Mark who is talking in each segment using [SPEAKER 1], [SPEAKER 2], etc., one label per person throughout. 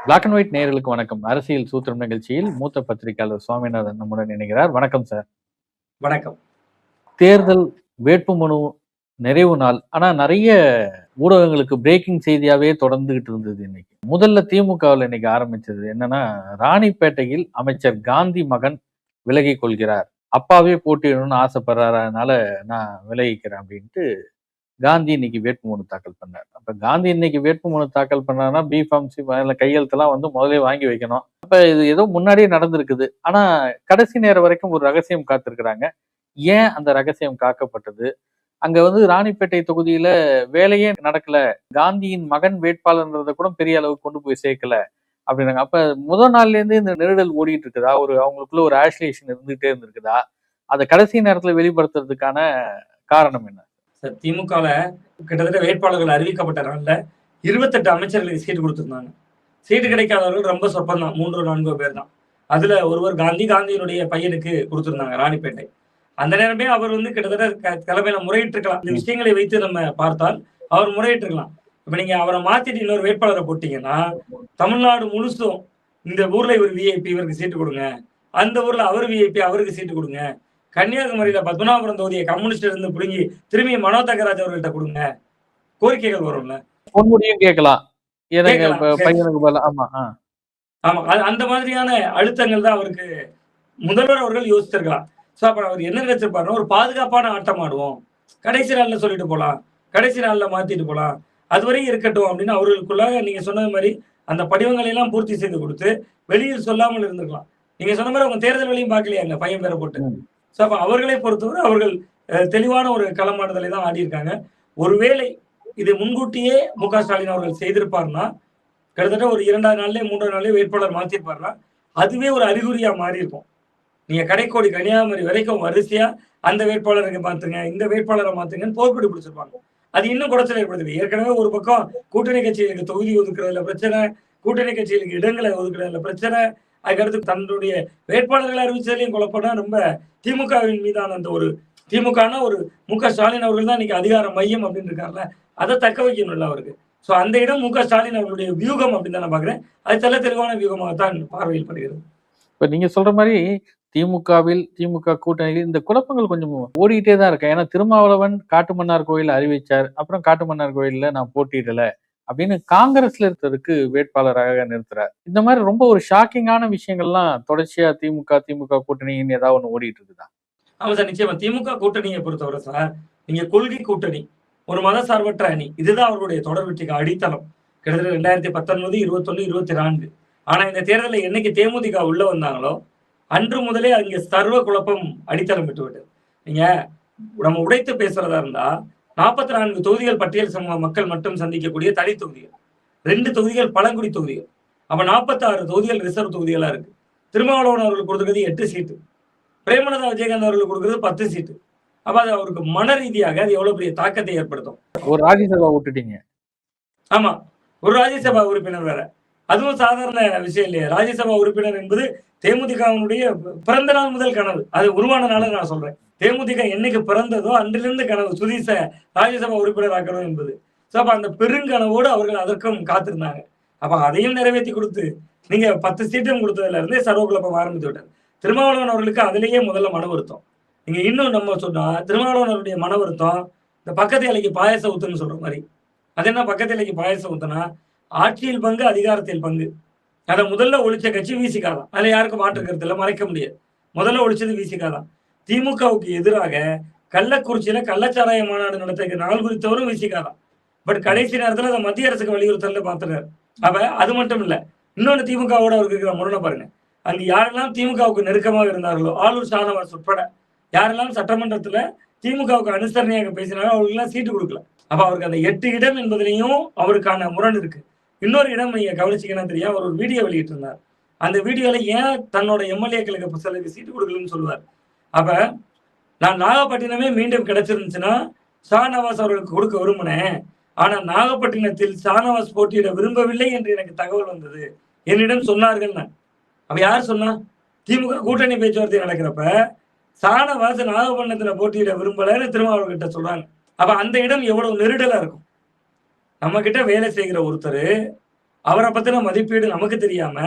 [SPEAKER 1] Black and white நேயர்களுக்கு வணக்கம். அரசியல் சூத்திரம் நிகழ்ச்சியில் மூத்த பத்திரிகையாளர் சுவாமிநாதன் நம்முடன் இணைகிறார். வணக்கம் சார்.
[SPEAKER 2] வணக்கம்.
[SPEAKER 1] தேர்தல் வேட்புமனு நிறைவு நாள். ஆனா நிறைய ஊடகங்களுக்கு பிரேக்கிங் செய்தியாவே தொடர்ந்துகிட்டு இருந்தது இன்னைக்கு. முதல்ல திமுகவில் இன்னைக்கு ஆரம்பிச்சது என்னன்னா, ராணிப்பேட்டையில் அமைச்சர் காந்தி மகன் விலகிக் கொள்கிறார். அப்பாவே போட்டியிடணும்னு ஆசைப்படுறாரு, அதனால நான் விலகிக்கிறேன் அப்படின்ட்டு காந்தி இன்னைக்கு வேட்புமனு தாக்கல் பண்ணார். அப்ப காந்தி இன்னைக்கு வேட்புமனு தாக்கல் பண்ணாருன்னா பிஃபார்ம்சி கையெழுத்தெல்லாம் வந்து முதலே வாங்கி வைக்கணும். அப்ப இது ஏதோ முன்னாடியே நடந்திருக்குது. ஆனா கடைசி நேரம் வரைக்கும் ஒரு ரகசியம் காத்திருக்கிறாங்க. ஏன் அந்த ரகசியம் காக்கப்பட்டது? அங்க வந்து ராணிப்பேட்டை தொகுதியில வேலையே நடக்கல, காந்தியின் மகன் வேட்பாளர்ன்றத கூட பெரிய அளவுக்கு கொண்டு போய் சேர்க்கல அப்படின்னாங்க. அப்ப முதல் நாள்ல இருந்து இந்த நெருடல் ஓடிட்டு இருக்குதா? அவங்களுக்குள்ள ஒரு ஆசிலேஷன் இருந்துகிட்டே இருந்திருக்குதா? அதை கடைசி நேரத்துல வெளிப்படுத்துறதுக்கான காரணம் என்ன?
[SPEAKER 2] திமுகல கிட்டத்தட்ட வேட்பாளர்கள் அறிவிக்கப்பட்ட நாள்ல 28 அமைச்சர்களுக்கு சீட்டு கொடுத்திருந்தாங்க. சீட்டு கிடைக்காதவர்கள் ரொம்ப சொற்பம் தான், 3-4 பேர் தான். அதுல ஒருவர் காந்தியினுடைய பையனுக்கு கொடுத்திருந்தாங்க ராணிப்பேட்டை. அந்த நேரமே அவர் வந்து கிட்டத்தட்ட தலைமையில முறையிட்டிருக்கலாம். இந்த விஷயங்களை வைத்து நம்ம பார்த்தால் அவர் முறையிட்டிருக்கலாம். இப்ப நீங்க அவரை மாத்திட்டு இன்னொரு வேட்பாளரை போட்டீங்கன்னா, தமிழ்நாடு முழுசும் இந்த ஊர்ல இவர் விஐபி இவருக்கு சீட்டு கொடுங்க, அந்த ஊர்ல அவர் விஐபி அவருக்கு சீட்டு கொடுங்க, கன்னியாகுமரியில பத்மநாபபுரம் தொகுதியை கம்யூனிஸ்ட் இருந்து புடுங்கி திரும்பி மனோ தங்கராஜ் அவர்கள்ட்ட கொடுங்க, கோரிக்கைகள் வரும்ல.
[SPEAKER 1] பொன்முடியும் கேட்கலாம்.
[SPEAKER 2] ஆமா, அந்த மாதிரியான அழுத்தங்கள் தான் அவருக்கு முதல்வர் அவர்கள் யோசிச்சிருக்கலாம். சோ அப்ப அவர் என்ன நினைச்சிருப்பாருன்னா, ஒரு பாதுகாப்பான ஆட்டம் ஆடுவோம், கடைசி நாள்ல சொல்லிட்டு போலாம், கடைசி நாள்ல மாத்திட்டு போலாம், அதுவரையும் இருக்கட்டும் அப்படின்னு அவர்களுக்குள்ள நீங்க சொன்னது மாதிரி அந்த படிவங்களை எல்லாம் பூர்த்தி செய்து கொடுத்து வெளியில் சொல்லாமல் இருந்திருக்கலாம். நீங்க சொன்ன மாதிரி அவங்க தேர்தல் வழியும் பார்க்கலையாங்க, பையன் பேரை போட்டு. சோ அப்ப அவர்களை பொறுத்தவரை அவர்கள் தெளிவான ஒரு களமாடுதலை தான் ஆடி இருக்காங்க. ஒருவேளை இது முன்கூட்டியே மு.க. ஸ்டாலின் அவர்கள் செய்திருப்பார்னா, கிட்டத்தட்ட ஒரு 2வது நாள்லயே 3வது நாள்லயே வேட்பாளர் மாத்திருப்பாருன்னா, அதுவே ஒரு அறிகுறியா மாறி இருக்கும். நீங்க கடைக்கோடி கன்னியாகுமரி வரைக்கும் வரிசையா அந்த வேட்பாளருக்கு மாத்துங்க, இந்த வேட்பாளரை மாத்துங்கன்னு போர்க்கொடி பிடிச்சிருப்பாங்க. அது இன்னும் குடைச்சல் ஏற்படுது. ஏற்கனவே ஒரு பக்கம் கூட்டணி கட்சிகளுக்கு தொகுதி ஒதுக்குறதுல பிரச்சனை, கூட்டணி கட்சிகளுக்கு இடங்களை ஒதுக்குறதுல பிரச்சனை, அதுக்கடுத்து தன்னுடைய வேட்பாளர்களை அறிவிச்சதுலையும் குழப்பம்னா ரொம்ப திமுகவின் மீதான அந்த ஒரு திமுகனா ஒரு மு.க. ஸ்டாலின் அவர்கள் தான் இன்னைக்கு அதிகார மையம் அப்படின்னு இருக்காருல்ல, அதை தக்க வைக்கணும்ல அவருக்கு. சோ அந்த இடம் மு.க. ஸ்டாலின் அவர்களுடைய வியூகம் அப்படின்னு தான் நான் பாக்குறேன். அது தெளிவான வியூகமாகத்தான் பார்வையில் படுகிறது.
[SPEAKER 1] இப்ப நீங்க சொல்ற மாதிரி திமுக கூட்டணியில் இந்த குழப்பங்கள் கொஞ்சம் ஓடிட்டே தான் இருக்கு. ஏன்னா திருமாவளவன் காட்டுமன்னார் கோயில் அறிவிச்சார், அப்புறம் காட்டுமன்னார் கோயில்ல நான் போட்டியிடல அப்படின்னு காங்கிரஸ்ல இருக்கிறதுக்கு வேட்பாளராக நிறுத்துறார். இந்த மாதிரி ரொம்ப ஒரு ஷாக்கிங்கான விஷயங்கள்லாம் தொடர்ச்சியா திமுக கூட்டணின்னு ஏதாவது ஒண்ணு ஓடிட்டு இருக்குதா?
[SPEAKER 2] ஆமா சார், நிச்சயமா. திமுக கூட்டணியை பொறுத்தவரை சார், நீங்க கொள்கை கூட்டணி, ஒரு மத சார்பற்ற அணி, இதுதான் அவர்களுடைய தொடர் வெற்றிக்கு அடித்தளம். கிட்டத்தட்ட 2019, 21, 24. ஆனா இந்த தேர்தலில் என்னைக்கு தேமுதிக உள்ள வந்தாங்களோ அன்று முதலே அங்கே சர்வ குழப்பம் அடித்தளம் விட்டு விட்டது. நீங்க நம்ம உடைத்து பேசுறதா இருந்தா 44 தொகுதிகள் பட்டியல் சமூக மக்கள் மட்டும் சந்திக்கக்கூடிய தனி தொகுதிகள், 2 தொகுதிகள் பழங்குடி தொகுதிகள், அப்ப 46 தொகுதிகள் ரிசர்வ் தொகுதிகளா இருக்கு. திருமாவளவன் அவர்களுக்கு கொடுத்துருக்கிறது 8 சீட்டு, பிரேமலதா விஜயகாந்த் அவர்களுக்கு கொடுக்கிறது 10 சீட்டு. அப்ப அது அவருக்கு மன ரீதியாக அது எவ்வளவு பெரிய தாக்கத்தை ஏற்படுத்தும்.
[SPEAKER 1] ஒரு ராஜ்யசபா விட்டுட்டீங்க.
[SPEAKER 2] ஆமா, ஒரு ராஜ்யசபா உறுப்பினர் வேற, அதுவும் சாதாரண விஷயம் இல்லையா. ராஜ்யசபா உறுப்பினர் என்பது தேமுதிகவுடைய பிறந்த நாள் முதல் கனவு, அது உருவான நாள் நான் சொல்றேன். தேமுதிக என்னைக்கு பிறந்ததோ அன்றிலிருந்து கனவு சுதீஷ ராஜ்யசபா உறுப்பினர் ஆக்கணும் என்பது. அப்ப அந்த பெருங்கனவோடு அவர்கள் அதற்கும் காத்திருந்தாங்க. அப்ப அதையும் நிறைவேற்றி கொடுத்து நீங்க 10 சீட்டும் கொடுத்ததுல இருந்தே சர்வகுழப்பம் ஆரம்பித்து விட்டார். திருமாவளவன் அவர்களுக்கு அதிலேயே முதல்ல மன வருத்தம். நீங்க இன்னும் நம்ம சொன்னா திருமாவளவன் அவருடைய மன வருத்தம் இந்த பக்கத்து இலைக்கு பாயசம் ஊத்துன்னு சொல்ற மாதிரி. அது என்ன பக்கத்து இலைக்கு பாயசம் ஊத்துனா, ஆட்சியில் பங்கு அதிகாரத்தில் பங்கு. அதை முதல்ல ஒழிச்ச கட்சி விசிக தான். அதுல யாருக்கும் மாற்று கருத்து இல்லை, மறைக்க முடியாது. முதல்ல ஒழிச்சது விசிக தான். திமுகவுக்கு எதிராக கள்ளக்குறிச்சியில கள்ளச்சாராய மாநாடு நடத்த நாள் குறித்தவரும் விசிக தான். பட் கடைசி நேரத்துல அதை மத்திய அரசுக்கு வலியுறுத்தல பார்த்துறாரு. அப்ப அது மட்டும் இல்ல, இன்னொன்னு திமுகவோட அவருக்கு இருக்கிற முரணை பாருங்க. அங்க யாரெல்லாம் திமுகவுக்கு நெருக்கமாக இருந்தார்களோ, ஆளூர் ஷானவாஸ் உட்பட யாரெல்லாம் சட்டமன்றத்துல திமுகவுக்கு அனுசரணையாக பேசினாலும் அவங்களுக்கு எல்லாம் சீட்டு கொடுக்கல. அப்ப அவருக்கு அந்த 8 இடம் என்பதிலையும் அவருக்கான முரண் இருக்கு. இன்னொரு இடம் நீங்க கவனிச்சீங்கன்னா தெரியும், அவர் ஒரு வீடியோ வெளியிட்டு இருந்தார். அந்த வீடியோல ஏன் தன்னோட எம்எல்ஏக்களுக்கு சிலருக்கு சீட்டு கொடுக்கலன்னு சொல்லுவார். அப்ப நான் நாகப்பட்டினமே மீண்டும் கிடைச்சிருந்துச்சுன்னா ஷானவாஸ் அவர்களுக்கு கொடுக்க விரும்பினேன், ஆனா நாகப்பட்டினத்தில் ஷானவாஸ் போட்டியிட விரும்பவில்லை என்று எனக்கு தகவல் வந்தது, என்னிடம் சொன்னார்கள். அப்ப யார் சொன்னா? திமுக கூட்டணி பேச்சுவார்த்தை நடக்கிறப்ப ஷானவாஸ் நாகப்பட்டினத்துல போட்டியிட விரும்பலன்னு திருமாவளவன்கிட்ட சொல்றாங்க. அப்ப அந்த இடம் எவ்வளவு நெருடலா இருக்கும். நம்ம கிட்ட வேலை செய்கிற ஒருத்தர் அவரை பத்தின மதிப்பீடு நமக்கு தெரியாம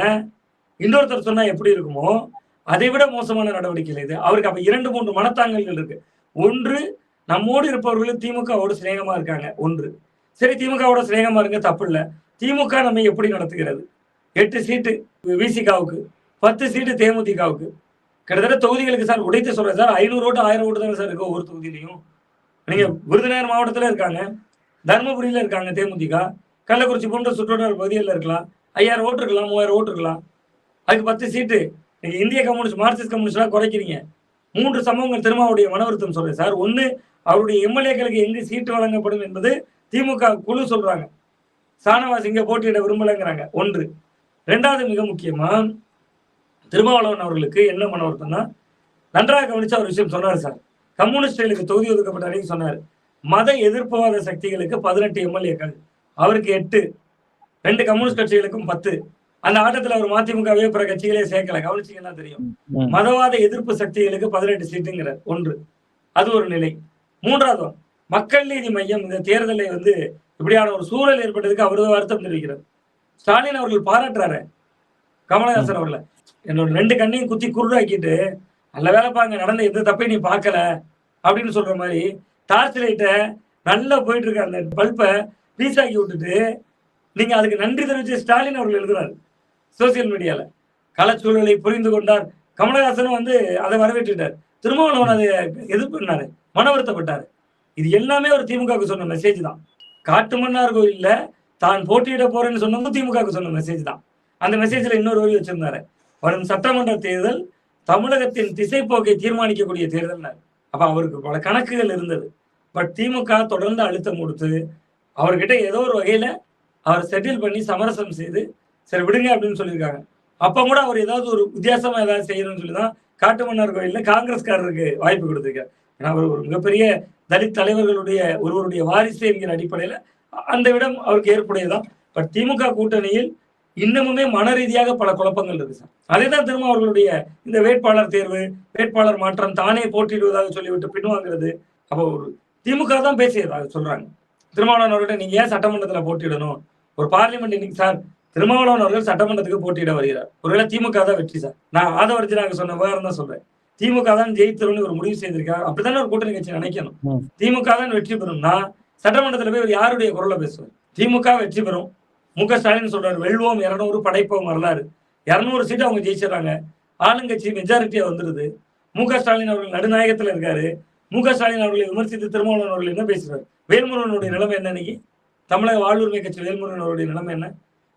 [SPEAKER 2] இன்னொருத்தர் சொன்னா எப்படி இருக்குமோ அதை விட மோசமான நடவடிக்கைகள் இது. அவருக்கு அப்ப 2, 3 மனத்தாங்கல்கள் இருக்கு. ஒன்று, நம்மோடு இருப்பவர்கள் திமுகவோடு சிநேகமா இருக்காங்க. ஒன்று, சரி திமுகவோட சிநேகமா இருங்க, தப்பு இல்ல. திமுக நம்மை எப்படி நடத்துகிறது? 8 சீட்டு விசிகாவுக்கு, 10 சீட்டு தேமுதிகவுக்கு. கிட்டத்தட்ட தொகுதிகளுக்கு சார் உடைத்து சொல்றேன் சார், 500 ஓட்டு 1000 ஓட்டு தானே சார் இருக்கு ஒவ்வொரு தொகுதியிலையும். நீங்க விருதுநகர் மாவட்டத்துல இருக்காங்க, தர்மபுரியில இருக்காங்க தேமுதிக, கள்ளக்குறிச்சி போன்ற சுற்றுவட்டார பகுதிகளில் இருக்கலாம், 5000 ஓட்டு இருக்கலாம், 3000 ஓட்டு இருக்கலாம். அதுக்கு 10 சீட்டு. நீங்க இந்திய கம்யூனிஸ்ட் மார்க்சிஸ்ட் கம்யூனிஸ்ட் குறைக்கிறீங்க. 3 சம்பவங்கள் திருமாவுடைய மன வருத்தம் சொல்றேன் சார். ஒன்னு, அவருடைய எம்எல்ஏக்களுக்கு எங்கு சீட்டு வழங்கப்படும் என்பது திமுக குழு சொல்றாங்க. சானவாஸ் இங்க போட்டியிட விரும்பலங்கிறாங்க. ஒன்று. 2வது மிக முக்கியமா, திருமாவளவன் அவர்களுக்கு என்ன மன வருத்தம்னா, நன்றாக கவனிச்சா ஒரு விஷயம் சொன்னார் சார். கம்யூனிஸ்டுகளுக்கு தொகுதி ஒதுக்கப்பட்ட அன்னைக்கு சொன்னார், மத எதிர்ப்புவாத சக்திகளுக்கு 18 எம்எல்ஏக்கள், அவருக்கு 8, 2 கம்யூனிஸ்ட் கட்சிகளுக்கும் 10. அந்த ஆட்டத்தில் அவர் மதிமுகவே பிற கட்சிகளே சேர்க்கல. கவனிச்சீங்கன்னா தெரியும். மதவாத எதிர்ப்பு சக்திகளுக்கு 18 சீட்டுங்கிறார். ஒன்று, அது ஒரு நிலை. 3வது, மக்கள் நீதி மையம் இந்த தேர்தலை இப்படியான ஒரு சூழல் ஏற்பட்டதுக்கு அவரது வருத்தம் தெரிவிக்கிறார். ஸ்டாலின் அவர்கள் பாராட்டுறாரு கமலஹாசன் அவர்களை. என்னோட 2 கண்ணையும் குத்தி குருடாக்கிட்டு, நல்ல வேலை பாங்க, நடந்த எந்த தப்பையும் நீ பார்க்கல அப்படின்னு சொல்ற மாதிரி டார்ச் லைட்டை நல்லா போயிட்டு இருக்க அந்த பல்பை பீஸ் ஆக்கி விட்டுட்டு நீங்க அதுக்கு நன்றி தெரிவிச்சு ஸ்டாலின் அவர்கள் எழுதுறாரு சோசியல் மீடியால. களச்சூழலை புரிந்து கொண்டார். கமலஹாசனும் அதை வரவேற்றுட்டார். திருமாவளவன் அதை எதிர்ப்பு பண்ணாரு, மன வருத்தப்பட்டாரு. இது எல்லாமே ஒரு திமுகவுக்கு சொன்ன மெசேஜ் தான். காட்டுமன்னார் கோயில்ல தான் போட்டியிட போறேன்னு சொன்னதும் திமுகவுக்கு சொன்ன மெசேஜ் தான். அந்த மெசேஜ்ல இன்னொரு வரி வச்சிருந்தாரு, வரும் சட்டமன்ற தேர்தல் தமிழகத்தின் திசைப்போக்கை தீர்மானிக்கக்கூடிய தேர்தல். அப்ப அவருக்கு பல கணக்குகள் இருந்தது. பட் திமுக தொடர்ந்து அழுத்தம் கொடுத்து அவர்கிட்ட ஏதோ ஒரு வகையில அவர் செட்டில் பண்ணி சமரசம் செய்து சரி விடுங்க அப்படின்னு சொல்லியிருக்காங்க. அப்ப கூட அவர் ஏதாவது ஒரு வித்தியாசமா ஏதாவது செய்யணும்னு சொல்லிதான் காட்டுமன்னார் கோயில்ல காங்கிரஸ்காரருக்கு வாய்ப்பு கொடுத்திருக்காரு. ஏன்னா அவர் ஒரு மிகப்பெரிய தலித் தலைவர்களுடைய ஒருவருடைய வாரிசு என்கிற அடிப்படையில அந்த இடம் அவருக்கு ஏற்புடையதான். பட் திமுக கூட்டணியில் இன்னமுமே மன ரீதியாக பல குழப்பங்கள் இருக்கு சார். அதே தான் திரும்ப அவர்களுடைய இந்த வேட்பாளர் தேர்வு, வேட்பாளர் மாற்றம், தானே போட்டியிடுவதாக சொல்லிவிட்டு பின்வாங்கிறது. அப்போ ஒரு திமுக தான் பேசியதாக சொல்றாங்க. திருமாவளவன் அவர்கிட்ட நீங்க ஏன் சட்டமன்றத்துல போட்டியிடணும், ஒரு பார்லிமெண்ட் இன்னைக்கு சார் திருமாவளவன் அவர்கள் சட்டமன்றத்துக்கு போட்டியிட வருகிறார். ஒருவேளை திமுக தான் வெற்றி சார். நான் ஆதவர்ஜனாக சொன்ன விவகாரம் தான் சொல்றேன். திமுக தான் ஜெயித்தரும்னு ஒரு முடிவு செய்திருக்காங்க. அப்படித்தானே ஒரு கூட்டணி கட்சி நினைக்கணும். திமுக தான் வெற்றி பெறும்னா சட்டமன்றத்துல போய் யாருடைய குரலை பேசுவார்? திமுக வெற்றி பெறும். மு.க. ஸ்டாலின் சொல்றாரு, வெல்வோம் 200 படைப்போம் வரலாறு. 200 சீட்டு அவங்க ஜெயிச்சிடறாங்க. ஆளுங்கட்சி மெஜாரிட்டியா வந்துருது. மு.க. ஸ்டாலின் அவர்கள் நடுநாயகத்துல இருக்காரு. மு.க. ஸ்டாலின் அவர்களை விமர்சித்து திருமாவளவன் அவர்கள் என்ன பேசுறாரு? வேல்முருகனுடைய நிலைமை என்ன? இன்னைக்கு தமிழக வாழ்வுரிமை கட்சி வேல்முருகன் அவருடைய நிலைமை என்ன?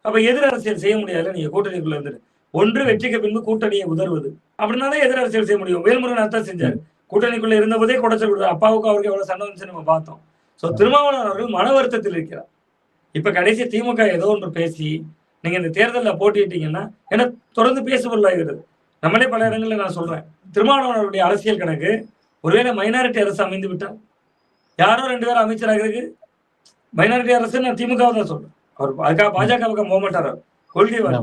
[SPEAKER 2] அப்ப எதிர் அரசியல் செய்ய முடியாது. நீங்க கூட்டணிக்குள்ள இருந்துட்டு ஒன்று வெற்றிக்கு பின்பு கூட்டணியை உதறுவது, அப்படின்னாதான் எதிர் அரசியல் செய்ய முடியும். வேல்முருகன் அதான் செஞ்சாரு. கூட்டணிக்குள்ள இருந்த போதே குடைச்சல் கொடுத்தாரு. அப்பாவுக்கு அவருக்கு எவ்வளவு சண்டை வந்துச்சு நம்ம பார்த்தோம். சோ திருமாவளவன் அவர்கள் மன வருத்தத்தில் இருக்கிறார். இப்ப கடைசி திமுக ஏதோ ஒன்று பேசி நீங்க இந்த தேர்தலில் போட்டிட்டீங்கன்னா ஏன்னா தொடர்ந்து பேசுபொருளாகிறது. நம்மளே பல இடங்கள்ல நான் சொல்றேன், திருமாவளவனுடைய அரசியல் கணக்கு ஒருவேளை மைனாரிட்டி அரசு அமைந்து விட்டால், யாரோ 2 பேரும் அமைச்சராகிறதுக்கு மைனாரிட்டி அரசு நான் திமுக தான் சொல்றேன். அவர் அதுக்காக பாஜக பக்கம் போக மாட்டார். கொள்கைவாதி,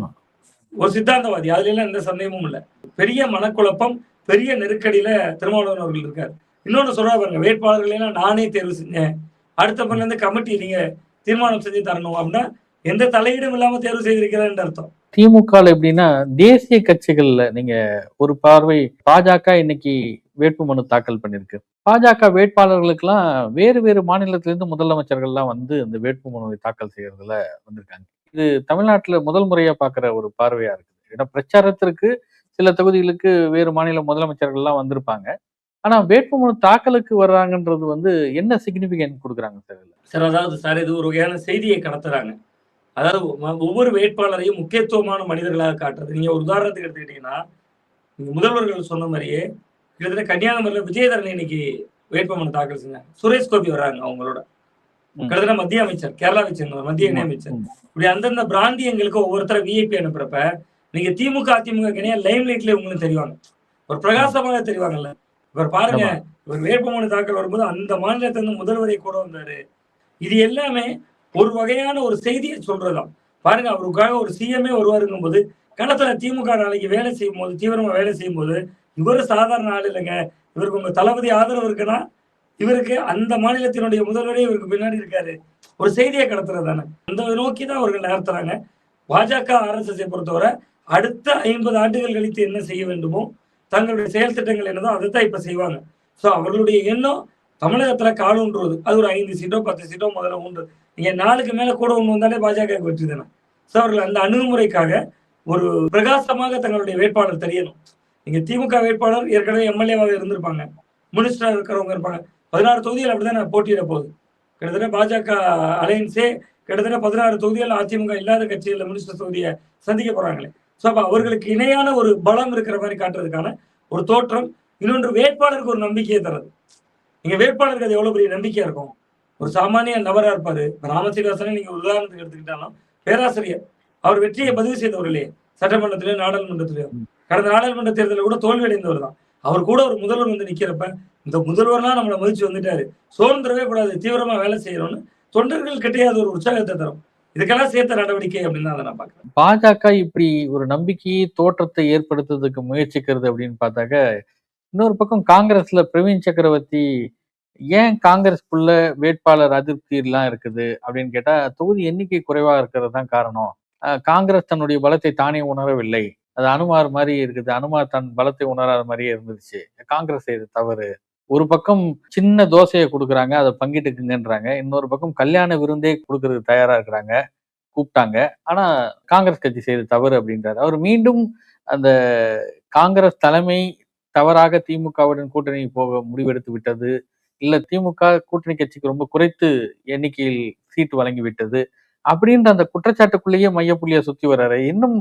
[SPEAKER 2] ஒரு சித்தாந்தவாதி, அதுல எல்லாம் எந்த சந்தேகமும் இல்லை. பெரிய மனக்குழப்பம், பெரிய நெருக்கடியில திருமாவளவன் அவர்கள் இருக்காரு. இன்னொன்னு சொல்றா பாருங்க, வேட்பாளர்கள் எல்லாம் நானே தேர்வு செஞ்சேன், அடுத்த பண்ணல இருந்து கமிட்டி நீங்க தீர்மானம் செஞ்சு தரணும் அப்படின்னா எந்த தலையீடும் இல்லாம தேர்வு செய்திருக்கிறார் அர்த்தம்.
[SPEAKER 1] திமுக எப்படின்னா தேசிய கட்சிகள்ல நீங்க ஒரு பார்வை, பாஜக இன்னைக்கு வேட்புமனு தாக்கல் பண்ணிருக்கு. பாஜக வேட்பாளர்களுக்கு எல்லாம் வேறு வேறு மாநிலத்திலிருந்து முதலமைச்சர்கள்லாம் இந்த வேட்புமனுவை தாக்கல் செய்யறதுல வந்திருக்காங்க. இது தமிழ்நாட்டுல முதல் முறையா பாக்குற ஒரு பார்வையா இருக்குது. ஏன்னா பிரச்சாரத்திற்கு சில தொகுதிகளுக்கு வேறு மாநில முதலமைச்சர்கள்லாம் வந்திருப்பாங்க. ஆனா வேட்புமனு தாக்கலுக்கு வர்றாங்கன்றது என்ன சிக்னிபிகன்ட் கொடுக்குறாங்க சார்?
[SPEAKER 2] சார் அதாவது சார் இது ஒரு வகையான செய்தியை கடத்துறாங்க. அதாவது ஒவ்வொரு வேட்பாளரையும் முக்கியத்துவமான மனிதர்களாக காட்டுறது. நீங்க ஒரு உதாரணத்துக்கு எடுத்துக்கிட்டீங்கன்னா, நீங்க முதல்வர்கள் சொன்ன மாதிரியே கிட்டத்தட்ட கன்னியாகுமரியில விஜயதரணி இன்னைக்கு வேட்புமனு தாக்கல் செஞ்சாங்க. சுரேஷ் கோபி வர்றாங்க அவங்களோட, கிட்டத்தட்ட மத்திய அமைச்சர், கேரளாவை சேர்ந்தவர், மத்திய இணை அமைச்சர். இப்படி அந்தந்த பிராந்தியங்களுக்கு ஒவ்வொருத்தர விஐபி அனுப்புறப்ப நீங்க திமுக அதிமுக கிடையாது லைம் லைட்ல உங்களுக்கு தெரிவாங்க, ஒரு பிரகாசமாக தெரிவாங்கல்ல. இவர் பாருங்க, இவர் வேட்புமனு தாக்கல் வரும்போது அந்த மாநிலத்திலிருந்து முதல்வரை கூட வந்தாரு. இது எல்லாமே ஒரு வகையான ஒரு செய்தியை சொல்றதாம். பாருங்க, அவருக்காக ஒரு சிஎம்ஏ வருவாருங்கும் போது களத்துல திமுக நாளைக்கு வேலை செய்யும் போது, தீவிரமா வேலை செய்யும் போது, இவரு சாதாரண ஆள் இல்லைங்க, இவருக்கு உங்க தளபதி ஆதரவு இருக்குன்னா இவருக்கு அந்த மாநிலத்தினுடைய முதல்வரே இவருக்கு பின்னாடி இருக்காரு, ஒரு செய்தியை கடத்துறது தானே. அந்த நோக்கிதான் அவர்கள் நகர்த்துறாங்க. பாஜக RSS பொறுத்தவரை அடுத்த 50 ஆண்டுகள் கழித்து என்ன செய்ய வேண்டுமோ தங்களுடைய செயல் திட்டங்கள் என்னதோ அதைத்தான் இப்ப செய்வாங்க. சோ அவர்களுடைய எண்ணம் தமிழகத்துல காலூன்றுவது. அது ஒரு 5 சீட்டோ 10 சீட்டோ முதல்ல ஊன்றுவது. நீங்க 4க்கு மேல கூட ஒண்ணு வந்தாலே பாஜக வெற்றி தானே. சோ அவர்கள் அந்த அணுகுமுறைக்காக ஒரு பிரகாசமாக தங்களுடைய வேட்பாளர் தெரியணும். நீங்க திமுக வேட்பாளர் ஏற்கனவே எம்எல்ஏவாக இருந்திருப்பாங்க, மினிஸ்டரா இருக்கிறவங்க இருப்பாங்க. 16 தொகுதிகள் அப்படிதான் போட்டியிட போகுது. கிட்டத்தட்ட பாஜக அலையன்ஸே கிட்டத்தட்ட 16 தொகுதிகள் அதிமுக இல்லாத கட்சிகள் மினிஸ்டர் தொகுதியை சந்திக்க போறாங்களே. சோ அப்ப அவர்களுக்கு இணையான ஒரு பலம் இருக்கிற மாதிரி காட்டுறதுக்கான ஒரு தோற்றம். இன்னொன்று வேட்பாளருக்கு ஒரு நம்பிக்கையை தரது. நீங்க வேட்பாளருக்கு அது எவ்வளவு பெரிய நம்பிக்கையா இருக்கும். ஒரு சாமானிய நபரா இருப்பாரு. ராமசீனிவாசனை நீங்க ஒரு உதாரணத்துக்கு எடுத்துக்கிட்டாலும் பேராசிரியர், அவர் வெற்றியை பதிவு செய்தவர் இல்லையே, சட்டமன்றத்திலேயோ நாடாளுமன்றத்திலேயோ. கடந்த நாடாளுமன்ற தேர்தலில் கூட தோல்வி அடைந்தவர் தான். அவர் கூட ஒரு முதல்வர் வந்து நிக்கிறப்ப இந்த முதல்வர்லாம் நம்மளை மதிச்சு வந்துட்டாரு, சோர்ந்துடவே கூடாது, தீவிரமா வேலை செய்யணும்னு தொண்டர்கள் கிட்டே அது ஒரு உற்சாகத்தை தரும். இதுக்கெல்லாம் சேர்த்த நடவடிக்கை அப்படின்னு தான் அதை நான் பாக்குறேன்.
[SPEAKER 1] பாஜக இப்படி ஒரு நம்பிக்கையை தோற்றத்தை ஏற்படுத்துறதுக்கு முயற்சிக்கிறது அப்படின்னு பார்த்தாக்க, இன்னொரு பக்கம் காங்கிரஸ்ல பிரவீன் சக்கரவர்த்தி ஏன் காங்கிரஸ்க்குள்ள வேட்பாளர் அதிருப்தி எல்லாம் இருக்குது அப்படின்னு கேட்டா, தொகுதி எண்ணிக்கை குறைவா இருக்கிறது தான் காரணம். காங்கிரஸ் தன்னுடைய பலத்தை தானே உணரவில்லை. அது அனுமார் மாதிரி இருக்குது. அனுமார் தன் பலத்தை உணராத மாதிரியே இருந்துச்சு. காங்கிரஸ் செய்த தவறு. ஒரு பக்கம் சின்ன தோசையை கொடுக்குறாங்க, அதை பங்கிட்டுக்குங்கன்றாங்க. இன்னொரு பக்கம் கல்யாண விருந்தே கொடுக்கறதுக்கு தயாரா இருக்கிறாங்க, கூப்பிட்டாங்க. ஆனா காங்கிரஸ் கட்சி செய்த தவறு அப்படின்றாரு. அவர் மீண்டும் அந்த காங்கிரஸ் தலைமை தவறாக திமுகவுடன் கூட்டணி போக முடிவெடுத்து விட்டது, இல்ல திமுக கூட்டணி கட்சிக்கு ரொம்ப குறைத்து எண்ணிக்கையில் சீட்டு வழங்கி விட்டது அப்படின்ற அந்த குற்றச்சாட்டுக்குள்ளேயே மையப்புள்ளியா சுத்தி வர்றாரு. இன்னும்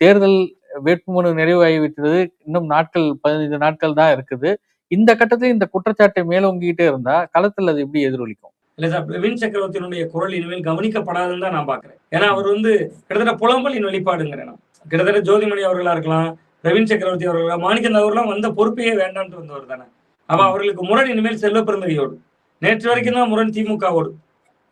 [SPEAKER 1] தேர்தல் வேட்புமனு நிறைவாகிவிட்டது. இன்னும் நாட்கள் 15 நாட்கள் தான் இருக்குது. இந்த கட்டத்தில் இந்த குற்றச்சாட்டை மேலோங்கிட்டே இருந்தா களத்தில் அது எப்படி எதிரொலிக்கும்?
[SPEAKER 2] இல்ல சார், பிரவீன் சக்கரவர்த்தியினுடைய குரல் இனிமேல் கவனிக்கப்படாதுன்னு தான் நான் பாக்குறேன். ஏன்னா அவர் வந்து கிட்டத்தட்ட புலம்பலின் வெளிப்பாடுங்கிறேன் நான். கிட்டத்தட்ட ஜோதிமணி அவர்களா இருக்கலாம், பிரவீன் சக்கரவர்த்தி அவர்களா, மாணிக்கன் அவர்களாம் வந்த பொறுப்பையே வேண்டாம்னு வந்தவர் தானே. அப்ப அவர்களுக்கு முரண் இனிமேல் செல்வ பெருந்தகையோடு. நேற்று வரைக்கும் தான் முரண் திமுகவோடு.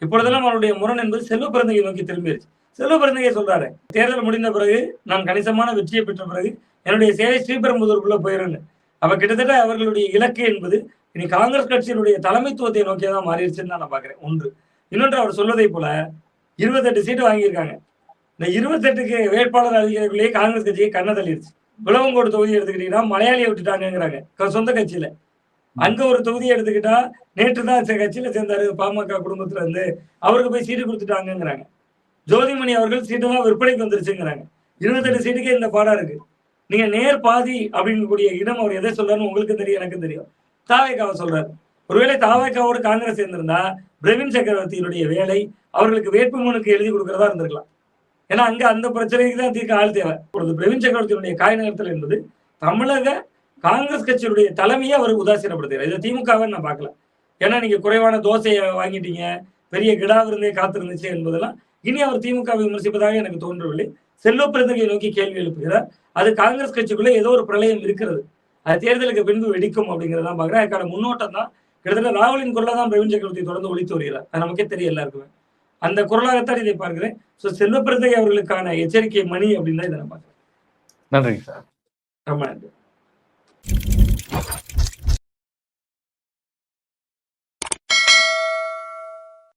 [SPEAKER 2] இப்பொழுதெல்லாம் அவருடைய முரண் என்பது செல்வ பெருந்தகை நோக்கி திரும்பிடுச்சு. செல்வ பெருந்தகை சொல்றாரு, தேர்தல் முடிந்த பிறகு நான் கணிசமான வெற்றியை பெற்ற பிறகு என்னுடைய சேவை ஸ்ரீபெரும்புதூருக்குள்ள போயிருன்னு. அப்ப கிட்டத்தட்ட அவர்களுடைய இலக்கு என்பது இனி காங்கிரஸ் கட்சியினுடைய தலைமைத்துவத்தை நோக்கியதான் மாறிடுச்சுன்னு தான் நான் பாக்குறேன். ஒன்று. இன்னொன்று, அவர் சொல்வதை போல 28 சீட்டு வாங்கியிருக்காங்க. இந்த 28க்கு வேட்பாளர் அறிவிக்கிறதுக்குள்ளேயே காங்கிரஸ் கட்சியை கண்ண தள்ளிடுச்சு. விளவங்கோடு தொகுதி எடுத்துக்கிட்டீங்கன்னா மலையாளியை விட்டுட்டாங்கிறாங்க சொந்த கட்சியில. அங்க ஒரு தொகுதியை எடுத்துக்கிட்டா நேற்றுதான் கட்சியில சேர்ந்தாரு பாமக குடும்பத்துல இருந்து, அவருக்கு போய் சீட்டு கொடுத்துட்டாங்கிறாங்க. ஜோதிமணி அவர்கள் சீட்டெல்லாம் விற்பனைக்கு வந்துருச்சுங்கிறாங்க. 28 சீட்டுக்கே இந்த பாடம் இருக்கு. நீங்க நேர் பாதி அப்படிங்கக்கூடிய இடம் அவர் எதை சொல்றாருன்னு உங்களுக்கு தெரியும், எனக்கு தெரியும். தாவேக்காவை சொல்றாரு. ஒருவேளை தாவேக்காவோடு காங்கிரஸ் சேர்ந்திருந்தா பிரவீன் சக்கரவர்த்தியினுடைய வேலை அவர்களுக்கு வேட்புமனுக்கு எழுதி கொடுக்கறதா இருந்திருக்கலாம். ஏன்னா அங்க அந்த பிரச்சனைக்கு தான் தீர்க்க ஆள் தேவை. பிரவீன் சக்கரவர்த்தியினுடைய காய் நகர்த்தல் என்பது தமிழக காங்கிரஸ் கட்சியுடைய தலைமையை அவர் உதாசீனப்படுத்துகிறார். இதை திமுகவை நான் பார்க்கல. ஏன்னா நீங்க குறைவான தோசையை வாங்கிட்டீங்க, பெரிய கிடா விருந்தே காத்திருந்துச்சு என்பதெல்லாம் இனி அவர் திமுகவை விமர்சிப்பதாக எனக்கு தோன்றவில்லை. செல்வ பெருந்தகையை நோக்கி கேள்வி எழுப்புகிறார். அது காங்கிரஸ் கட்சிக்குள்ள ஏதோ ஒரு பிரளயம் இருக்கிறது, அது தேர்தலுக்கு பின்பு வெடிக்கும் அப்படிங்கிறதான் பாக்குறேன். அதுக்கான முன்னோட்டம் தான் கிட்டத்தட்ட ராகுலின் குரலா தான் பிரவீன் சக்கரவர்த்தி தொடர்ந்து ஒழித்து வருகிறார். அது நமக்கே தெரியும் எல்லாருக்குமே. அந்த குரலாகத்தான் இதை பார்க்கிறேன். செல்வ பெருந்தகை அவர்களுக்கான எச்சரிக்கை மணி அப்படின்னு தான் இதை நான் பார்க்கிறேன்.
[SPEAKER 1] நன்றி சார்.
[SPEAKER 2] ரொம்ப நன்றி.